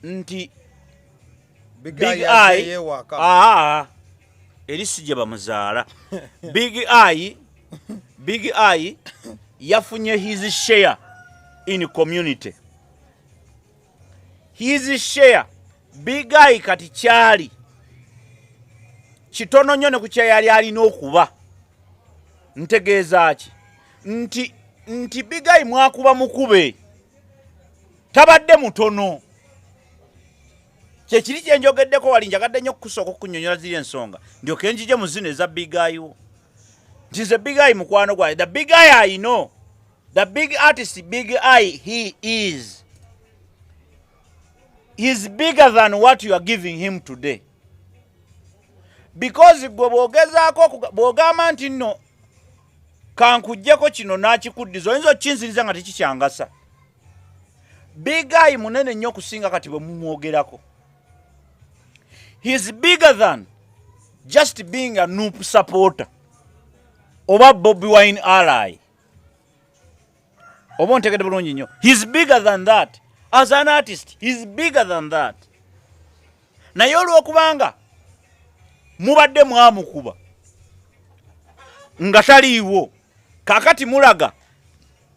nti Big Eye eri si gye bamuzaala. Big Eye yafunye his share in community. His share Big Eye kati kyali kitono nnyo ne ku kyeyali alina okuba. Ntegeeza ki? Nti Big Eye mwakuba mukube tabadde mutono. Kyekiri kye njogeddeko wali njagadde nnyo okusooka okunnyonnyola ziri ensonga ndyoke njije mu zino eza Big Eye wo. Nti nze Big Eye mukwano gwange. The Big Eye I know. The big artist Big Eye he is. He's bigger than what you are giving him today. Because gwe bwogezaako bwogamba nti nno kankuggyeko kino n'akikuddiza oyinza okinziriza nga tekikyangasa. Big Eye munene nnyo okusinga kati bwe mumwogerako. He's bigger than just being a Noop supporter oba Bobi Wine ally. Oba ontegedde bulungi nnyo. He's bigger than that. As an artist, he's bigger than that. Naye olw'okubanga mubadde mwamukuba nga taliiwo kakati mulaga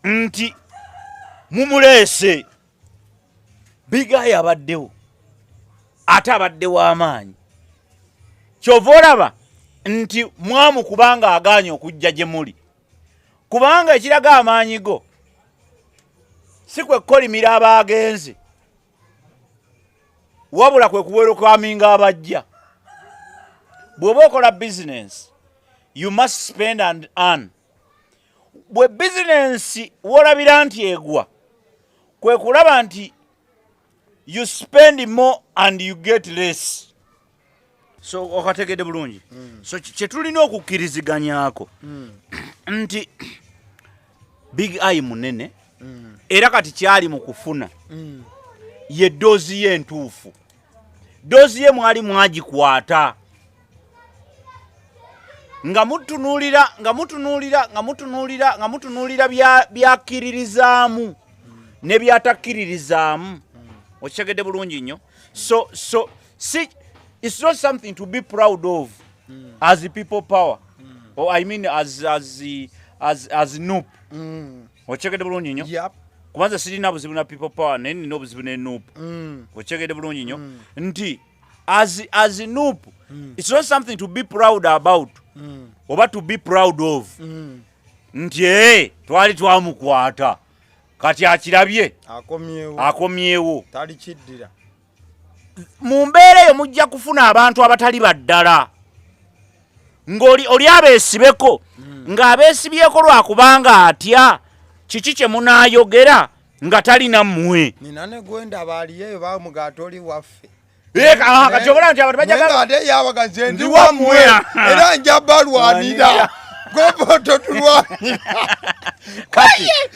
nti mumuleese. Big Eye abaddewo ate abaddewo amaanyi. Kyova olaba nti mwamukubanga agaanye okujja gye muli kubanga ekiraga amaanyi go si kwe kukolimira abaagenze wabula kwe kuwerokaminga abajja. Bw'oba okola business, you must spend and earn. bwe business wolabira nti egwa kwe kulaba nti you spend more and you get less. So okategedde bulungi. So kyetulina okukkiriziganyako nti Big Eye munene era kati kyali mu kufuna ye dozi ye entuufu. Dozi ye mwali mwagikwata nga mutunuulira byakkiririzaamu ne byatakkiririzaamu. Okitegedde bulungi nnyo. So see, it's not something to be proud of as the people power, or I mean as NUP. Okitegedde bulungi nnyo. Yep. Kubanza sirina buzibu na people power naye nina obuzibu ne NUP. Okitegedde bulungi nnyo nti as NUP, it's not something to be proud about oba to be proud of nti twali twamukwata kati akirabye akomyewo talikiddira. Mu mbeera eyo mujja kufuna abantu abatali baddala ng'oli abeesibeko ng'abeesibyeko lwakubanga atya kiki kye munaayogera nga talina mmwe. Nina ne gwenda baaliyeyo bamugaata oli waffe. Kati obona nti abantu bajagala yabaga ndi wammwe era nja balwanira goboto tulwanira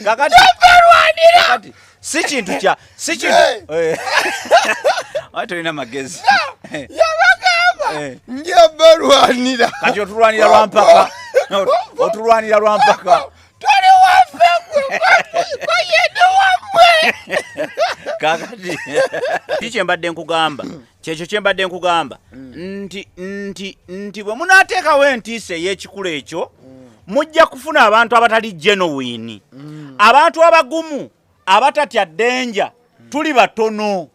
kakati si kintu kya si kintu tolina magezi yabagamba nja balwanira kati otulwanira lwampaka toli waffe yedi wammwe kakati kiki kyekyo kyembadde nkugamba nti bwe munaateekawo entiisa ey'ekikulu ekyo mujja kufuna abantu abatali genuine, abantu abagumu abatatya ddenja tuli batono.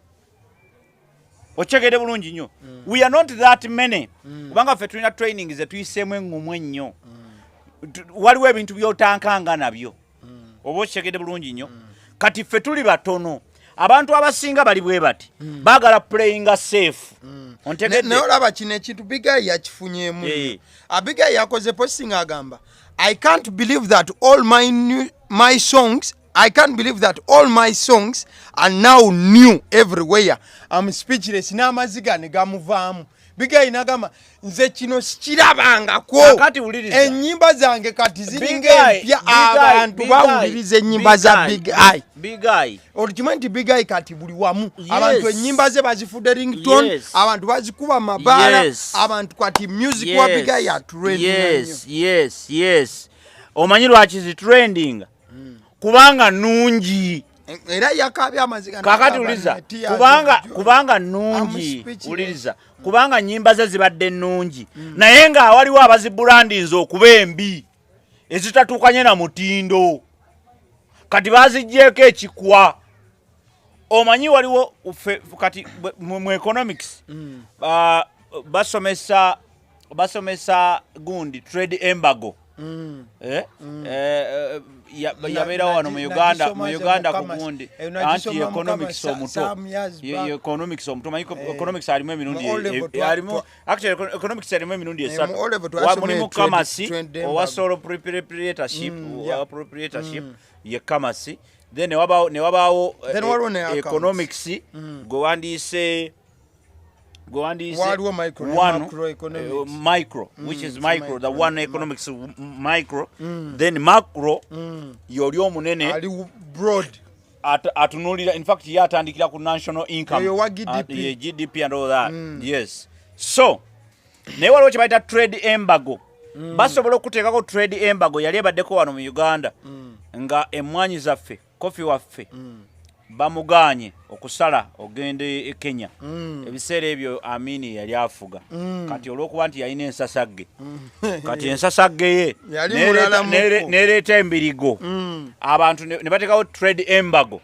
Okitegedde bulungi nnyo. We are not that many. Kubanga ffe tulina training ze tuyiseemu eŋŋumu ennyo. Waliwo ebintu by'otankanga nabyo. Oba okitegedde bulungi nnyo. Kati ffe tuli batono. Abantu abasinga bali bwe bati baagala playing safe. Naye olaba kino ekintu Big Eye yakifunyeemu. Big Eye yakoze posting agamba I can't believe that all my songs are now new everywhere. I'm speechless. N'amaziga ne gamuvaamu. Big Eye n'agamba nze kino sikirabangako. Ennyimba zange kati ziringa empya abantu bawuliriza ennyimba za Big Eye. Okimanyi nti Big Eye kati buli wamu. Abantu ennyimba ze bazifudde ringtone, abantu bazikuba mabaala, abantu kati music wa Big Eye atrending. Yes. Omanyi lwaki zi trending? Kubanga nungi. Era yakabya amaziga kakati uliza kubanga nungi uliza kubanga nyimba ze zibadde nungi naye nga waliwo abazibrandinze okuba embi ezitatukanye na mutindo kati bazijjeko ekikwa. Omanyi waliwo kati mu economics basomesa gundi trade embargo. Yabeerawo wano mu Uganda ku gundi anti-economics omuto. Manyi economics alimu emirundi economics alimu emirundi esatu. Mulimu kamasi owa sole proprietorship ye kamasi, then ne wabaawo economics gwe wandiise micro, which is micro, the one economics micro, then macro yoli omunene ali broad atunulira, in fact yatandikira ku national income, GDP and all that. Yes, so naye waliwo kye bayita trade embargo. Basobola okuteekako trade embargo yali ebaddeko wano mu Uganda nga emmwanyi zaffe kofi waffe bamuganye okusala ogende e Kenya. Ebiseera ebyo Amini yali afuga. Kati olwokuba nti yalina ensasagge. Kati ensasagge ye nereeta embirigo. Abantu ne bateekawo trade embargo.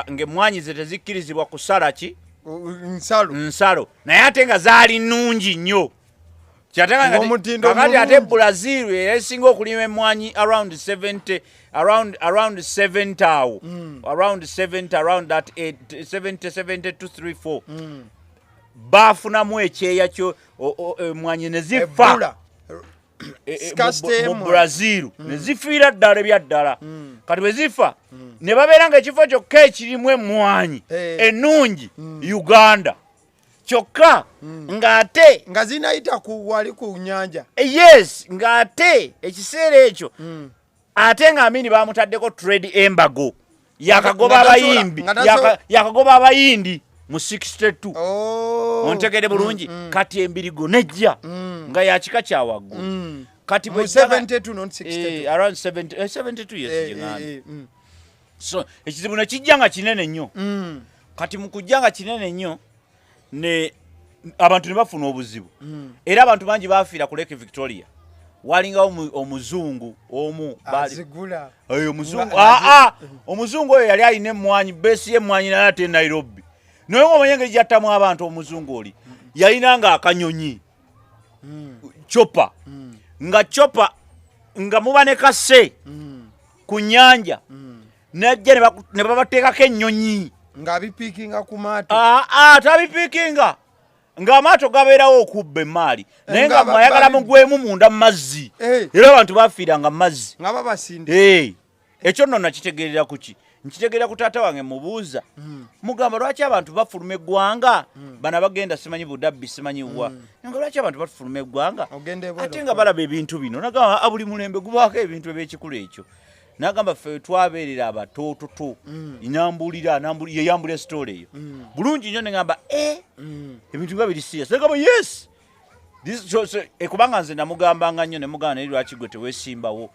Ng'emmwanyi ze tezikkirizibwa kusala ki? Nsalo. Naye ate nga zaali nnungi nnyo. Kakati ate Brazil esinga okulima emmwanyi around 70 awo. Around that 70 to 34. Bafunamu ekyeya kyo emmwanyi ne zifa. mu Brazil ne zifiira ddala ebyaddala kati bwe zifa ne babeera nga ekifo kyokka ekirimu emmwanyi ennungi Uganda kyokka ng'ate nga zinayita wali ku nyanja yes ng'ate ekiseera ekyo ate nga Amini bamutaddeko trade embargo yakagoba abayindi mu 62 ontegede bulungi kati embirigo nejja nga yakika kya waggulu kati mu 72 not 62 around 72 years jingana so ekizibu ne kijja nga kinene nnyo kati mu kujja nga kinene nnyo ne abantu ne bafuna obuzibu era abantu bangi bafiira ku Lake Victoria walinga omuzungu omu azigula omuzungu omuzungu oyo yali alina emmwanyi besi y'emmwanyi naye ate Nairobi naye ng'omanye engeri gyattamu abantu omuzungu oli yalinanga akanyonyi chopa nga chopa nga muba ne kase ku nnyanja najja ne babateekako ennyonyi ng'abipiikinga ku maato tabipiikinga ng'amaato gabeerawo okubba emaali naye nga mwayagala mugwemu munda mu mazzi era abantu bafiiranga mu mazzi nga babasinde ekyo nno nakitegeerera ku ki nkitegeera ku taata wange mubuuza mugamba lwaki abantu bafuluma eggwanga bana bagenda simanyi budabbi simanyi wa nga lwaki abantu bafuluma eggwanga ate nga balaba ebintu bino nagamba buli mulembe gubaako ebintu ebyekikulu ekyo nagamba ffe twabeerera abatoototo yeyambula esitoola eyo bulungi nnyo negamba ebintu biba biri serious nagamba yes kubanga nze namugambanga nnyo nemugamba naye lwaki gwe teweesimbawo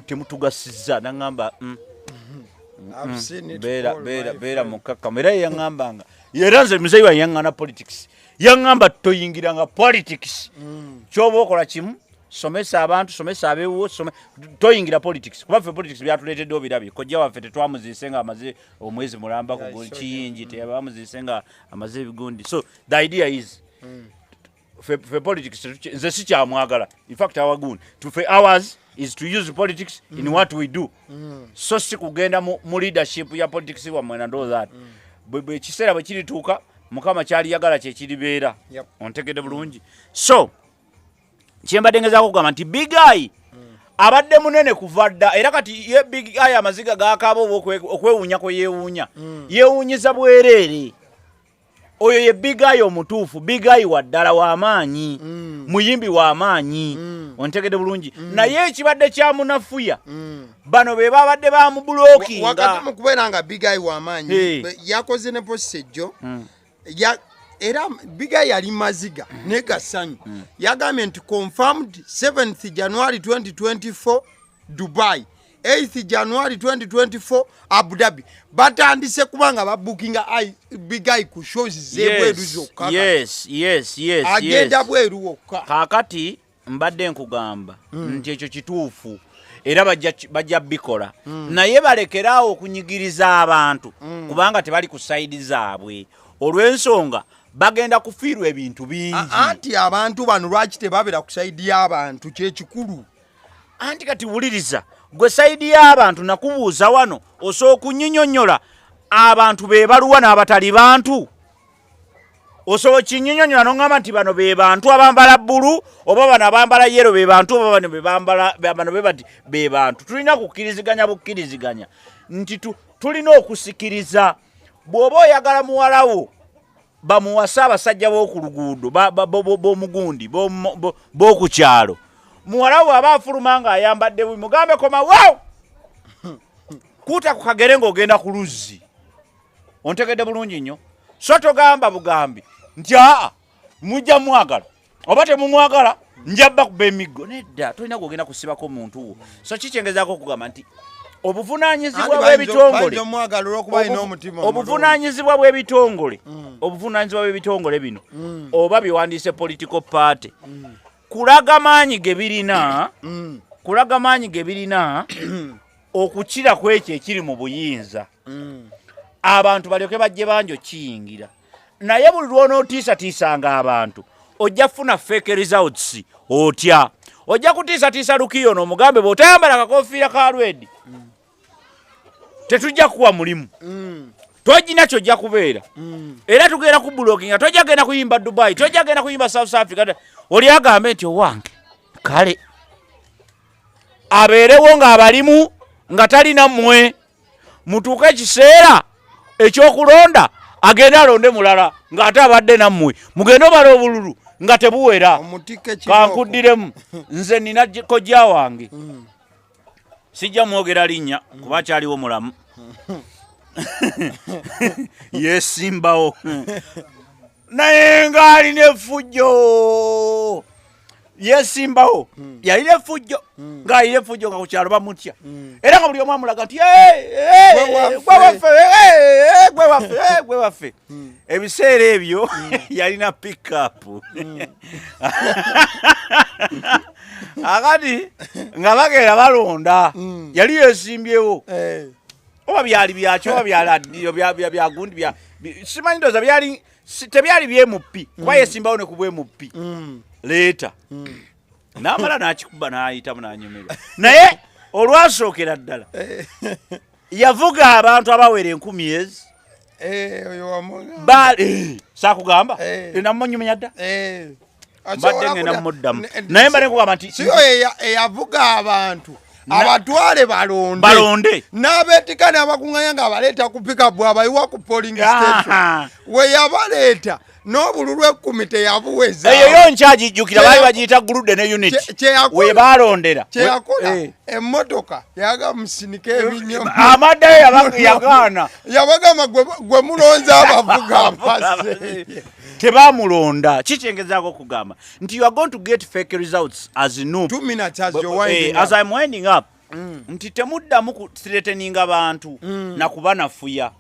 temutugasizza nagamba beera mukkakkamu era yeyaŋŋambanga era nze muzeyi wa yaŋŋana politics yaŋŋamba toyingiranga politics kyoba okola kimu somesa abantu somesa abeewo toyingira politics kuba ffe politics byatuleeteddewo birabye kojja waffe tetwamuziise nga amaze omwezi mulamba ku kiyingi tebamuziise nga amaze ebigundi so the idea is ffe politics nze sikyamwagala in fact our goal ffe ours is to use politics in what we do so si kugenda mu leadership ya politics wammwe and all that bwe ekiseera bwe kirituuka mukama kyali yagala kyekiribeera ontegedde bulungi so kyembadde ngezaako kugamba nti Big Eye abadde munene kuva dda era kati ye Big Eye amaziga gaakaaba oba okwewuunya kwe yeewuunyiza bwereere oyo ye Big Eye omutuufu Big Eye waddala w'amaanyi muyimbi w'amaanyi ontegedde bulungi naye ekibadde kyamunafuya bano be babadde bamubulookinga wakati mu kubeera nga Big Eye w'amaanyi yakoze ne posejjo era Big Eye yali maziga ne gasanyu yagambye nti confirmed 7th January 2024 Dubai 8th January 2024 Abu Dhabi batandise kubanga babukinga Big Eye ku shows zebweru zokka yes agenda bweru wokka kakati mbadde nkugamba nti ekyo kituufu era bajja bikola naye balekeraawo okunyigiriza abantu kubanga tebali ku sayidi zaabwe olw'ensonga bagenda kufiirwa ebintu bingi anti abantu bano lwaki tebabeera ku sayidi y'abantu kyekikulu anti kati wuliriza gwe sayidi y'abantu nakubuuza wano osooka okunyinyonnyola abantu be baluwa n'abatali bantu osobola kinyinyonnyola n'oŋŋamba nti bano be bantu abambala bbulu oba bano abambala yero be bantu oba bano be bati be bantu tulina kukkiriziganya bukkiriziganya nti tulina okusikiriza bw'oba oyagala muwalawo bamuwasa abasajja b'oku luguudo b'omugundi b'oku kyalo muwalawo aba afuluma ng'ayambadde bwi mugambe koma wow kuuta ku kagere ng'ogenda ku luzzi ontegedde bulungi nnyo so togamba bugambi nti mujja mwagala oba temumwagala njabba kuba emiggo nedda tolina gwogenda kusibako omuntu wo so kikyengezaako okugamba nti obuvunaanyizibwa bw'ebitongole bino oba biwandiise political party kulaga maanyi ge birina okukira ku ekyo ekiri mu buyinza abantu balyoke bajje banjo kiyingira naye buli lw'onootiisatiisanga abantu ojja kufuna fake results otya ojja kutiisatiisa lukiyo n'omugambe bw'otayambala akakofiira ka lwedi tetujja kuwa mulimu tojina kyojja kubeera era tugenda ku blocking tojja genda kuyimba Dubai tojja genda kuyimba South Africa oli agambe nti owange kale abeerewo ng'abalimu nga talina mmwe mutuuke ekiseera ekyokulonda agenda alonde mulala ng'ate abadde nammwe mugende obala obululu nga tebuwera kankuddiremu nze nina kojja wange sijja mwogera linnya kuba kyaliwo mulamu yesimbawo naye ng'alina effujjo yesimbawo yalina effujjo ng'alina effujjo nga ku kyalo bamutya era nga buli omu amulaga nti gwe waffe ebiseera ebyo yalina pikapu akati nga bagenda balonda yali yesimbyewo oba byali byakyo oba byagundi simanyi ndoza tebyali byemupi kuba yesimbawo ne ku bwemupi leeta n'amala n'akikuba n'ayitamu n'anyumirwa naye olwasookera ddala yavuga abantu abawera 10,000 saakugamba namunyumya dda mbadde ngenda muddamu naye mbale nkugamba nti siyo eyavuga abantu abatwale balonde n'abeetika n'abakuŋŋanya ng'abaleeta ku pikapu abayiwa ku polling station we yabaleeta n'obululu 10 teyabuweza eyo yo nkyagijjukira baali bagiyita gurude ne unit we balondera kyeyakola emmotoka yaga musinika ebinyoma amaddeyo yagaana yabagamba gwe mulonze abavuga amase tebamulonda kikyengezako okugamba nti you are going to get fake results as noob 2 minutes as you're winding as I'm winding up nti temuddamu kuthreateninga bantu na kubanafuya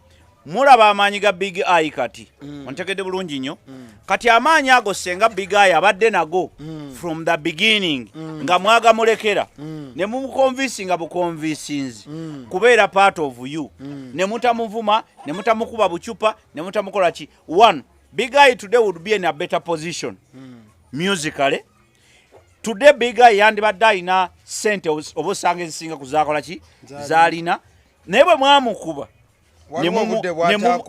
mulaba amaanyi ga big eye kati ontegedde bulungi nnyo kati amaanyi ago senga big eye abadde nago from the beginning nga mwagamulekera ne mumukonvinsinga bukonvinsinzi kubeera part of you ne mutamuvuma ne mutamukuba bucupa ne mutamukola ki one big eye today would be in a better position musically today big eye yandibadde alina sente obusanga ezisinga kuzakola ki zalina naye bwe mwamukuba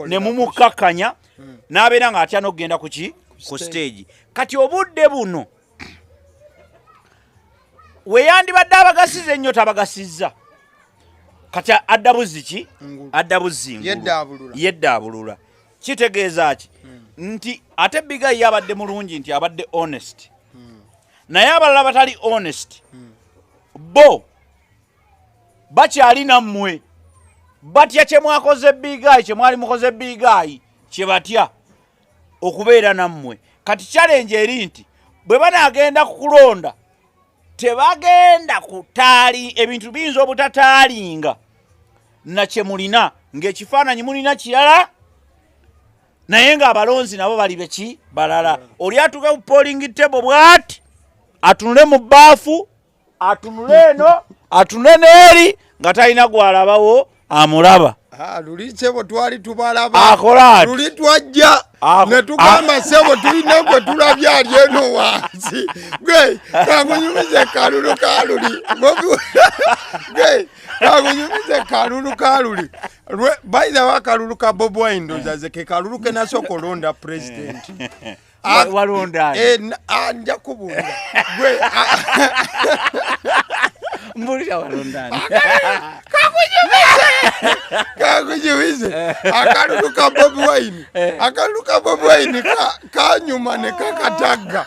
ne mumukakanya n'abeera ng'atya n'okugenda ku stage kati obudde buno we yandibadde abagasiza ennyo tabagasizza kati adda buzzi ki adda buzzingulu yeddaabulula kitegeeza ki nti ate biga ye abadde mulungi nti abadde honest naye abalala batali honest bo bakyali nammwe batya kyemwakoze bigayi kyemwali mukoze bigayi kyebatya okubeera nammwe kati challenge eri nti bwe banaagenda kukulonda tebagenda kutaali ebintu biyinza obutataalinga na kyemulina ng'ekifaananyi mulina kirala naye ng'abalonzi nabo bali beki balala oli atuuke ku polling table bw'ati atunule mu bbaafu atunule eno atunule n'eri nga talina gwalabawo amulaba luli sebo twali tubalaba akola luli twajja ne tugamba sebo tulina gwe tulabye ali eno wansi gwe kagunyumize kalulu kaluli gwe kagunyumize kalulu kaluli by the way kalulu ka Bobi Wine ndozaze ke kalulu ke nasokolonda president walonda anja kubunda gwe mbulira walondani kakunyumize akalulu ka Bobi Wine kanyuma ne kakataga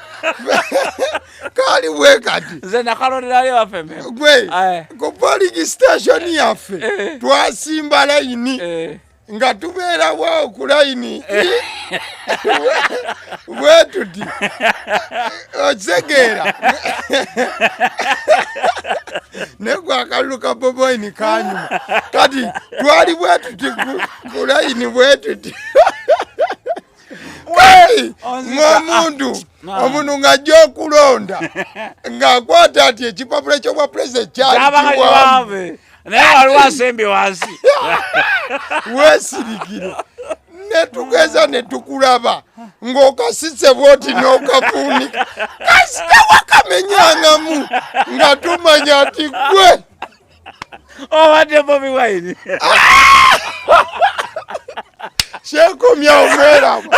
kali bwe kati nze nakalondera ali waffe gwe ku polling station yaffe twasimba layini nga tubeera wao ku layini bwe tuti osegeera negwa akalulu ka Bobi Wine kanyuma kati twali bwe tuti ku layini bwe tuti omuntu ng'ajja okulonda ng'akwata ati ekipapula ekyobwa president kyalikiwamu naye waliwo asembi wansi weesirikira ne tugeza ne tukulaba ng'okasitse bwoti n'okafuunika kasita wakamenyangamu nga tumanya ati gwe obadde Bobi Wine shekomya omweramu